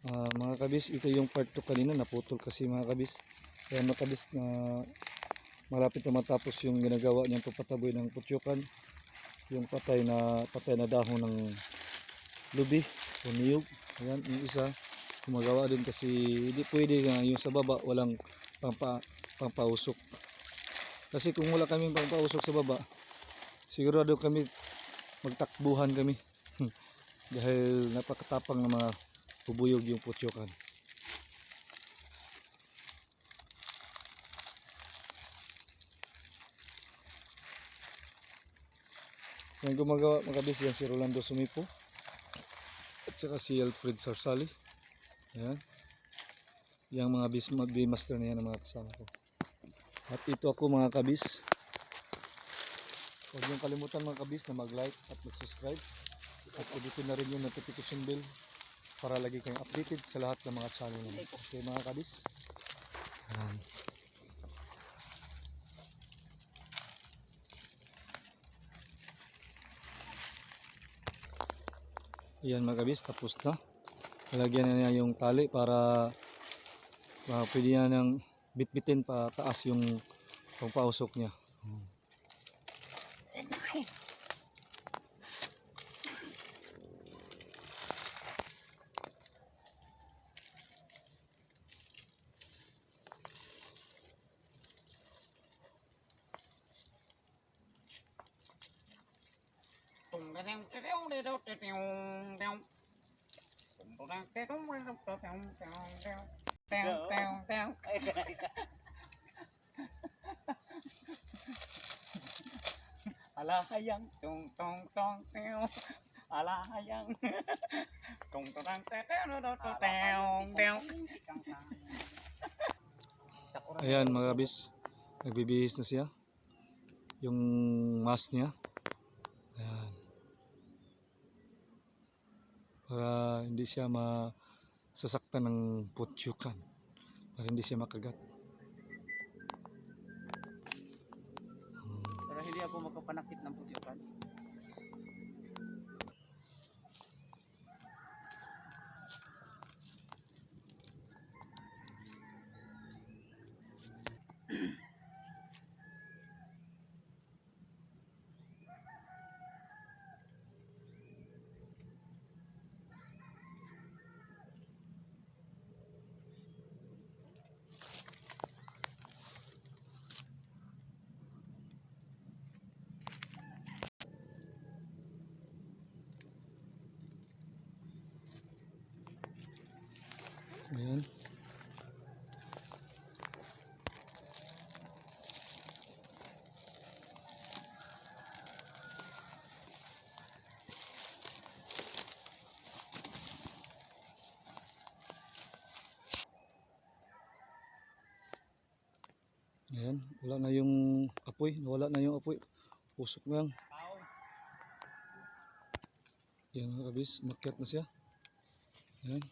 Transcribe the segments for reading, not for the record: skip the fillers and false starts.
Mga kabis, ito yung part 2 kanina, naputol kasi mga kabis. Kaya mga kabis, malapit na matapos yung ginagawa niyang papataboy ng putyukan. Yung patay na dahon ng lubi o niyog. Ayan, yung isa gumagawa din kasi hindi pwede yung sa baba walang pampausok. Kasi kung wala kaming pampausok sa baba, sigurado kami magtakbuhan kami. Dahil napakatapang na mga bubuyog yung putyukan. Yung gumagawa mga kabis yan si Rolando Sumipo at saka si Alfred Sarsali. Ayan. Yung mga B-master na yan ang mga kasama ko. At ito ako mga kabis. Huwag niyong kalimutan mga kabis na mag-like at mag-subscribe. At ulitin na rin yung notification bell para lagi kayong updated sa lahat ng mga channel namin. Okay mga kabis. Ayan mga kabis, tapos na. Lalagyan na niya yung tali para pwede na nang bitbitin pa taas yung pampausok niya. Alahayang tong tong tong tong alahayang tong tong tong tong. Ayan mga kabis, nagbibihis na siya yung mask niya. Ayan. Para hindi siya masasaktan ng putyukan, para hindi siya makagat. Para hindi ako magkapanakit ng putyukan. Ayan. Ayan, wala na yung apoy, nawala na yung apoy. Usok na lang. Ayan mga kabis, makyat na siya. Ayan.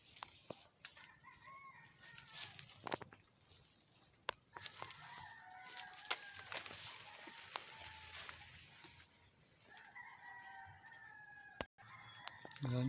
Ayan.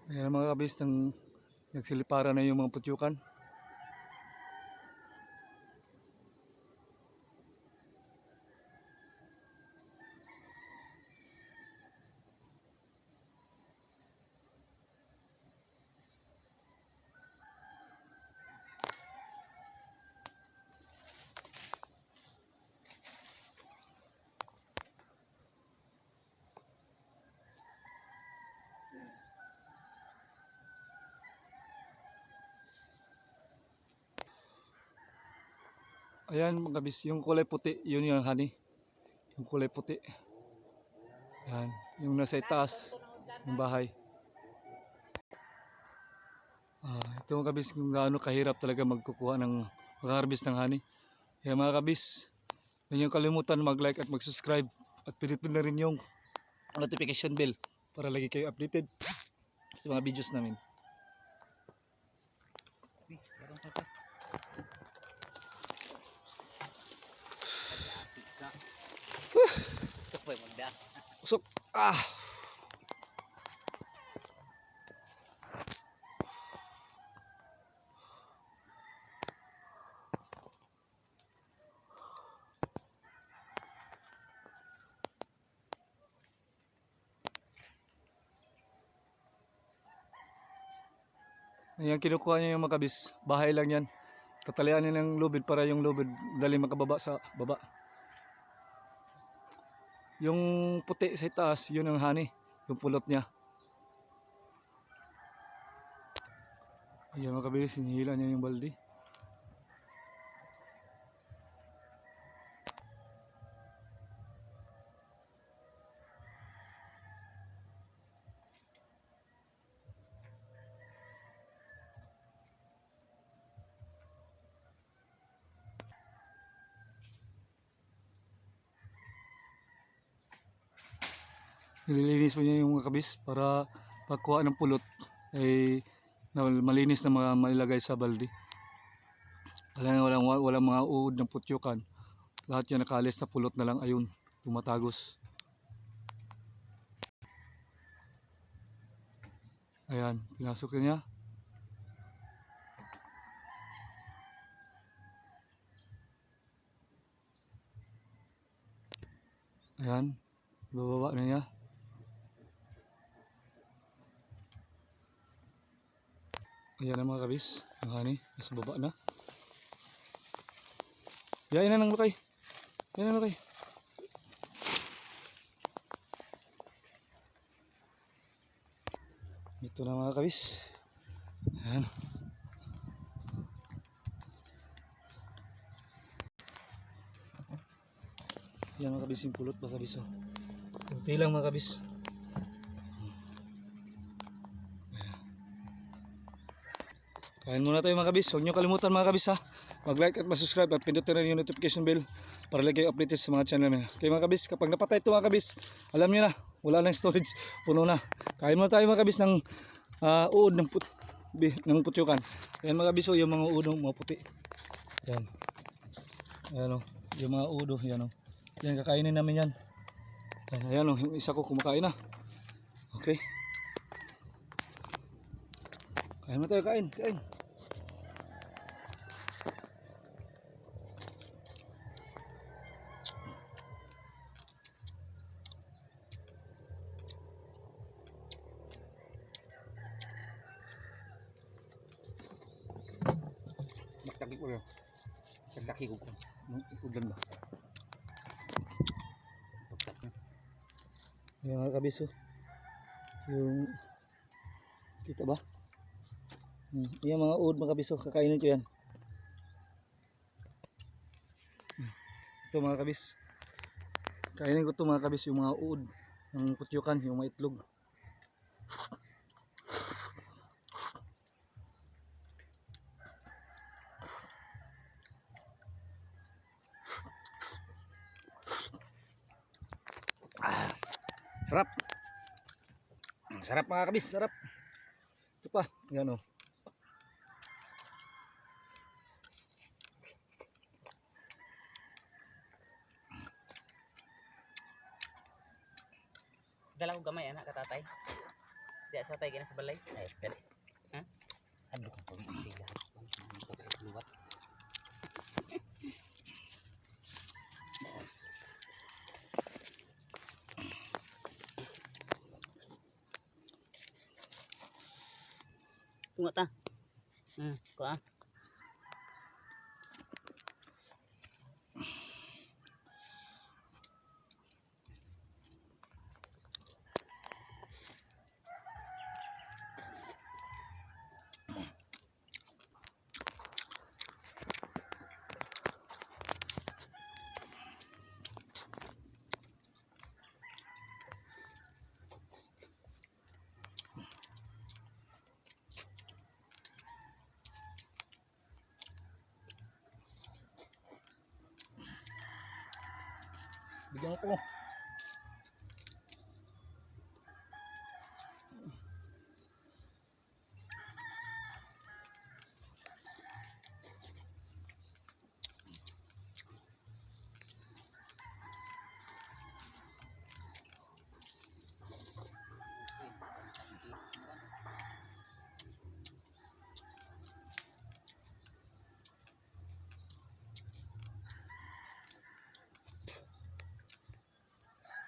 Ayan mga kabis, nagsilipara na yung mga putyukan. Ayan mga kabis, yung kulay puti, yun yung honey. Yung kulay puti. Yan, yung nasa itaas ng bahay. Ito mga kabis kung gaano kahirap talaga magkukuha ng mag-harvest ng honey. Kaya mga kabis, huwag niyong kalimutan mag-like at mag-subscribe at pindutin na rin yung notification bell para lagi kayo updated sa mga videos namin. Usok! Ayan, kinukuha niya yung mga kabis. Bahay lang yan. Tatalian niya ng lubid para yung lubid dali makababa sa baba. Yung puti sa itaas, yun ang honey. Yung pulot niya. Ayan mga kabis, hinihila niya yung balde. Nililinis mo niya yung mga kabis para pagkuha ng pulot ay malinis na mga mailagay sa balde. Walang mga uod ng putyukan. Lahat yan nakalis na pulot na lang, ayun, tumatagos. Ayan, pinasok na niya. Ayan, bababa na niya. Ayan na mga kabis, yung honey, nasa baba na. Yain na ng lukay. Yain na ng lukay. Ito na mga kabis. Ayan. Yan mga kabis, yung pulot mga kabis. Kunti lang mga kabis. Kain muna tayo mga kabis. Huwag nyo kalimutan mga kabis ha. Mag-like at mag-subscribe at pindutin rin yung notification bell para lagi kayo updated sa mga channel namin. Okay mga kabis, kapag napatay ito mga kabis, alam nyo na, wala nang storage, puno na. Kain muna tayo mga kabis ng uod ng putyukan. Ayan mga kabis, yung mga uod mga puti. Ayan. Ayan o, yung mga uod, yan o. Yan, kakainin namin yan. Ayan o, yung isa ko kumakain na. Okay. Kain mo tayo, kain. Magtagi ko yun. Sagdaki ko ko. Ulan ba? Ayan mga kabis o. Yung kita ba? Ayan mga uod mga kabis o. Kakainin ko yan. Ito mga kabis. Kainin ko ito mga kabis, yung mga uod ng putyukan, yung mga itlog. Sarap. Sarap mga kabis, sarap. Ito pa, yan o. Dala ko gamay anak katatay. Di sa tay gina sa balay. Ay, dali. Ha? Adlo ko pag ibigay. Luwat. Tunggu ta. Ko ah. Bigyan mo ko.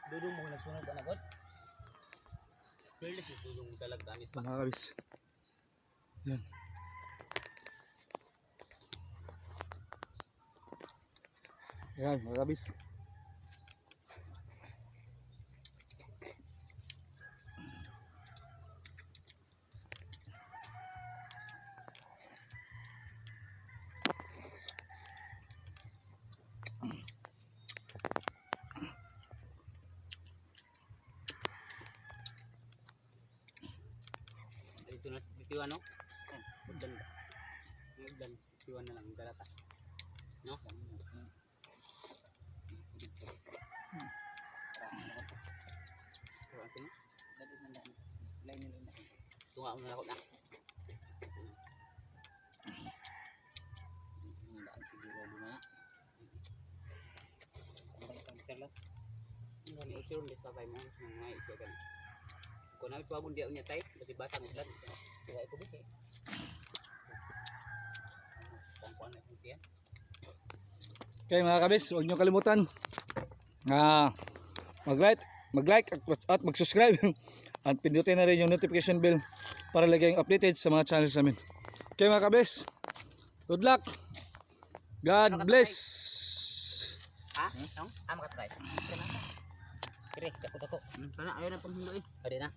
Dudong mo nagsunod ka na god. Fearless yung dudong talaga anis pa. Mga kabis. Yan. Yan mga kabis. Dito na bitiwan no. Udlan. Udlan bitiwan na lang galata. No? Tunga mo na ako na. Ini usul di pakai mo nang isya kan. Kung namin tuwabon di unya tay, kasi bata mo lang. Kaya ito bisa. Pangkuan na yung tiyan. Okay mga kabis, huwag nyo kalimutan mag-like at mag-subscribe at pindutin na rin yung notification bell para lagi yung updated sa mga channels namin. Okay mga kabis, good luck, God bless. Ha? Ang? Makatry. Kire, dako. Kana ayaw na panghinlo eh. Adi na.